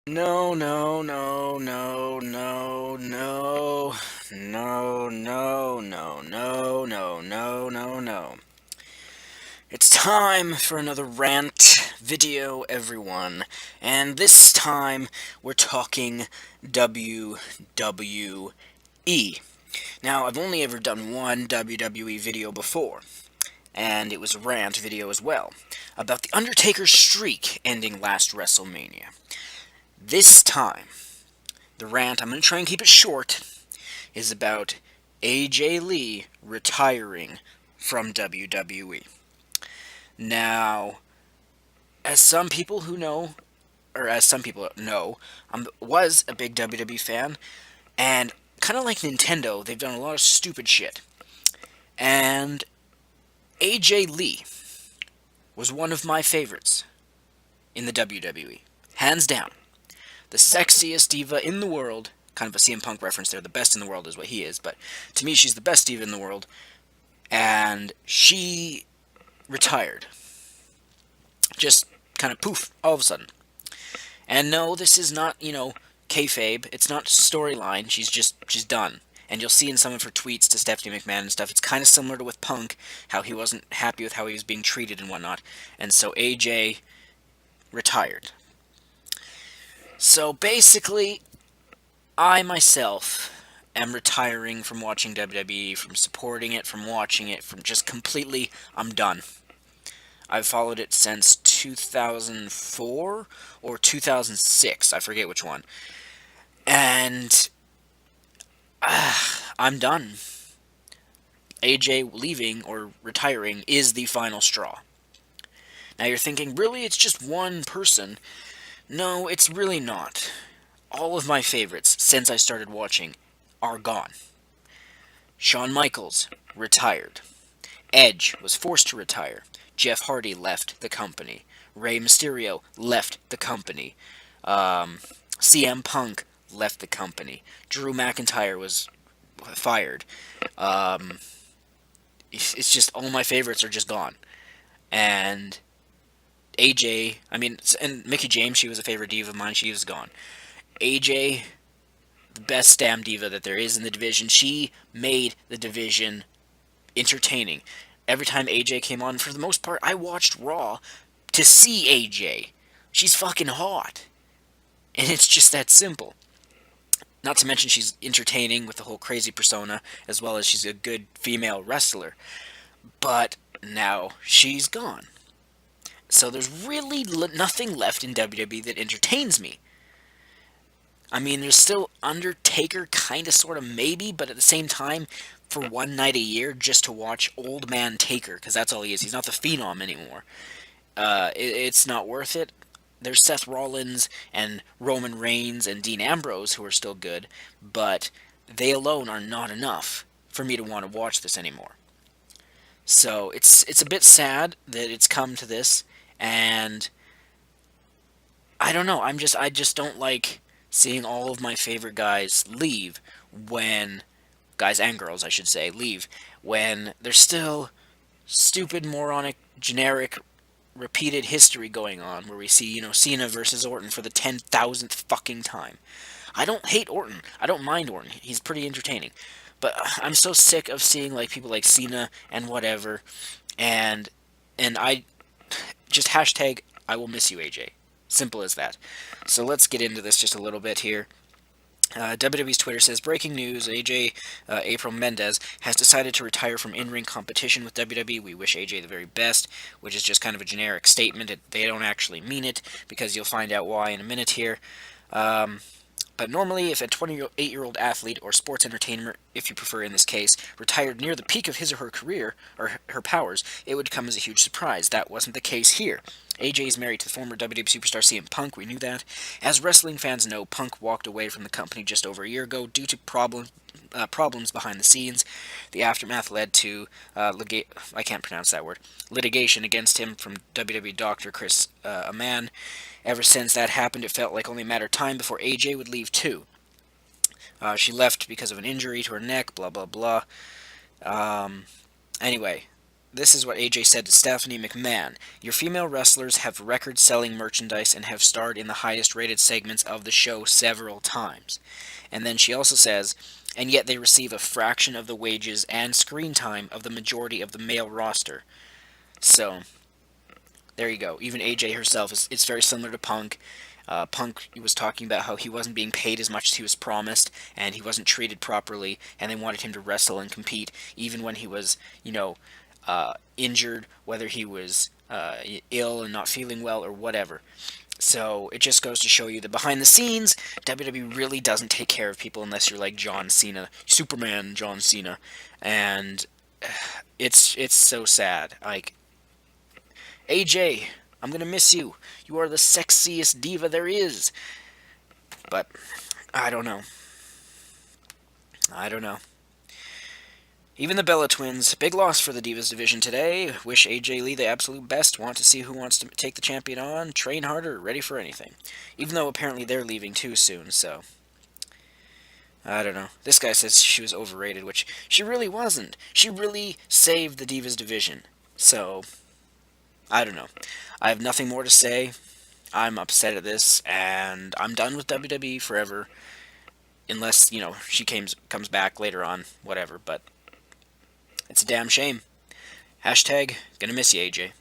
No, no, no, no, no, no, no, no, no, no, no, no, no, no. It's time for another rant video, everyone. And this time, we're talking WWE. Now, I've only ever done one WWE video before, and it was a rant video as well, about The Undertaker's streak ending last WrestleMania. This time, the rant, I'm going to try and keep it short, is about AJ Lee retiring from WWE. Now, as some people who know, or as some people know, was a big WWE fan, and kind of like Nintendo, they've done a lot of stupid shit. And AJ Lee was one of my favorites in the WWE. Hands down. The sexiest diva in the world. Kind of a CM Punk reference there. The best in the world is what he is. But to me, she's the best diva in the world. And she retired. Just kind of poof, all of a sudden. And no, this is not, kayfabe. It's not storyline. She's done. And you'll see in some of her tweets to Stephanie McMahon and stuff, it's kind of similar to with Punk, how he wasn't happy with how he was being treated and whatnot. And so AJ retired. So basically, I myself am retiring from watching WWE, from supporting it, from watching it, from just completely, I'm done. I've followed it since 2004 or 2006, I forget which one. And I'm done. AJ leaving or retiring is the final straw. Now you're thinking, really, it's just one person? No, it's really not. All of my favorites since I started watching are gone. Shawn Michaels retired. Edge was forced to retire. Jeff Hardy left the company. Rey Mysterio left the company. CM Punk left the company. Drew McIntyre was fired. It's just all my favorites are just gone. And AJ, and Mickie James, she was a favorite diva of mine. She was gone. AJ, the best damn diva that there is in the division. She made the division entertaining. Every time AJ came on, for the most part, I watched Raw to see AJ. She's fucking hot. And it's just that simple. Not to mention she's entertaining with the whole crazy persona, as well as she's a good female wrestler. But now she's gone. So there's really nothing left in WWE that entertains me. I mean, there's still Undertaker, kind of, sort of, maybe, but at the same time, for one night a year, just to watch Old Man Taker, because that's all he is. He's not the Phenom anymore. It's not worth it. There's Seth Rollins and Roman Reigns and Dean Ambrose who are still good, but they alone are not enough for me to want to watch this anymore. So it's a bit sad that it's come to this, and I don't know. I just don't like seeing all of my favorite guys leave when guys and girls, I should say, leave when there's still stupid, moronic, generic, repeated history going on where we see, Cena versus Orton for the 10,000th fucking time. I don't hate Orton. I don't mind Orton. He's pretty entertaining. But I'm so sick of seeing like people like Cena and whatever, and I just hashtag I will miss you, AJ. Simple as that. So let's get into this just a little bit here. WWE's Twitter says, breaking news, AJ April Mendez has decided to retire from in-ring competition with WWE. We wish AJ the very best, which is just kind of a generic statement. They don't actually mean it, because you'll find out why in a minute here. But normally, if a 28-year-old athlete, or sports entertainer, if you prefer in this case, retired near the peak of his or her career, or her powers, it would come as a huge surprise. That wasn't the case here. AJ is married to the former WWE superstar CM Punk, we knew that. As wrestling fans know, Punk walked away from the company just over a year ago due to problems behind the scenes. The aftermath led to I can't pronounce that word, litigation against him from WWE doctor Chris Amann. Ever since that happened, it felt like only a matter of time before AJ would leave too. She left because of an injury to her neck, blah blah blah. Anyway, this is what AJ said to Stephanie McMahon. Your female wrestlers have record-selling merchandise and have starred in the highest-rated segments of the show several times. And then she also says, and yet they receive a fraction of the wages and screen time of the majority of the male roster. So, there you go. Even AJ herself, it's very similar to Punk. Punk was talking about how he wasn't being paid as much as he was promised, and he wasn't treated properly, and they wanted him to wrestle and compete, even when he was, injured, whether he was ill and not feeling well or whatever. So it just goes to show you that behind the scenes, WWE really doesn't take care of people unless you're like John Cena, Superman John Cena, and it's so sad. Like, AJ, I'm gonna miss you. You are the sexiest diva there is. But I don't know. I don't know. Even the Bella Twins, big loss for the Divas division today. Wish AJ Lee the absolute best. Want to see who wants to take the champion on. Train harder, ready for anything. Even though apparently they're leaving too soon, so I don't know. This guy says she was overrated, which she really wasn't. She really saved the Divas division. So, I don't know. I have nothing more to say. I'm upset at this, and I'm done with WWE forever. Unless, she comes back later on, whatever, but it's a damn shame. Hashtag, gonna miss you, AJ.